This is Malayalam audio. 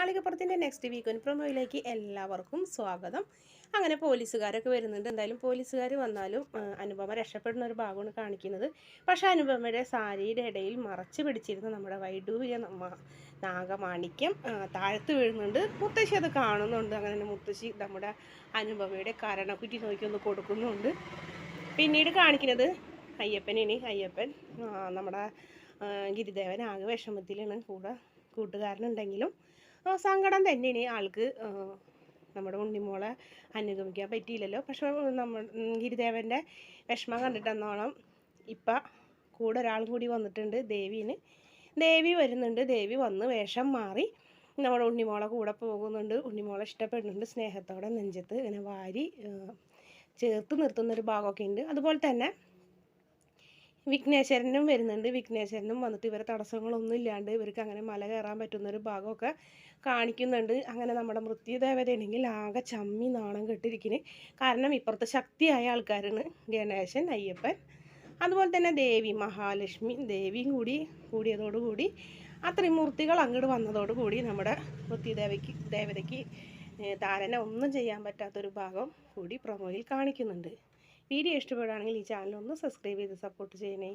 മാളികപ്പുറത്തിൻ്റെ നെക്സ്റ്റ് വീക്ക് പ്രൊമോയിലേക്ക് എല്ലാവർക്കും സ്വാഗതം. അങ്ങനെ പോലീസുകാരൊക്കെ വരുന്നുണ്ട്. എന്തായാലും പോലീസുകാർ വന്നാലും അനുപമ രക്ഷപ്പെടുന്ന ഒരു ഭാഗമാണ് കാണിക്കുന്നത്. പക്ഷേ അനുപമയുടെ സാരിയുടെ ഇടയിൽ മറച്ചു പിടിച്ചിരുന്ന നമ്മുടെ വൈഡൂര്യ നാഗമാണിക്യം താഴ്ത്തു വീഴുന്നുണ്ട്. മുത്തശ്ശി അത് കാണുന്നുണ്ട്. അങ്ങനെ മുത്തശ്ശി നമ്മുടെ അനുപമയുടെ കരണക്കുറ്റി നോക്കിയൊന്ന് കൊടുക്കുന്നുണ്ട്. പിന്നീട് കാണിക്കുന്നത് അയ്യപ്പൻ നമ്മുടെ ഗിരിദേവൻ ആകെ വിഷമത്തിലാണ്. കൂട്ടുകാരനുണ്ടെങ്കിലും സങ്കടം തന്നെയാണ് ആൾക്ക്. നമ്മുടെ ഉണ്ണിമോളെ അനുഗമിക്കാൻ പറ്റിയില്ലല്ലോ. പക്ഷെ ഗിരിദേവൻ്റെ വിഷമം കണ്ടിട്ടെന്നോണം ഇപ്പം കൂടെ ഒരാളും കൂടി വന്നിട്ടുണ്ട്. ദേവി വരുന്നുണ്ട്. ദേവി വന്ന് വേഷം മാറി നമ്മുടെ ഉണ്ണിമോളെ കൂടെ പോകുന്നുണ്ട്. ഉണ്ണിമോളെ ഇഷ്ടപ്പെടുന്നുണ്ട്. സ്നേഹത്തോടെ നെഞ്ചത്ത് ഇങ്ങനെ വാരി ചേർത്ത് നിർത്തുന്നൊരു ഭാഗമൊക്കെ ഉണ്ട്. അതുപോലെ തന്നെ വിഘ്നേശ്വരനും വരുന്നുണ്ട്. വിഘ്നേശ്വരനും വന്നിട്ട് ഇവരെ തടസ്സങ്ങളൊന്നും ഇല്ലാണ്ട് ഇവർക്ക് അങ്ങനെ മല കയറാൻ പറ്റുന്നൊരു ഭാഗമൊക്കെ കാണിക്കുന്നുണ്ട്. അങ്ങനെ നമ്മുടെ മൃത്യുദേവതയാണെങ്കിൽ ആകെ ചമ്മി നാണം കെട്ടിരിക്കുന്നു. കാരണം ഇപ്പുറത്തെ ശക്തിയായ ആൾക്കാരാണ് ഗണേശൻ, അയ്യപ്പൻ, അതുപോലെ തന്നെ ദേവി, മഹാലക്ഷ്മി ദേവിയും കൂടിയതോടുകൂടി ആ ത്രിമൂർത്തികൾ അങ്ങോട്ട് വന്നതോടുകൂടി നമ്മുടെ മൃത്യുദേവതയ്ക്ക് താരന ഒന്നും ചെയ്യാൻ പറ്റാത്തൊരു ഭാഗം കൂടി പ്രൊമോയിൽ കാണിക്കുന്നുണ്ട്. വീഡിയോ ഇഷ്ടപ്പെടുകയാണെങ്കിൽ ഈ ചാനൽ ഒന്ന് സബ്സ്ക്രൈബ് ചെയ്ത് സപ്പോർട്ട് ചെയ്യണേ.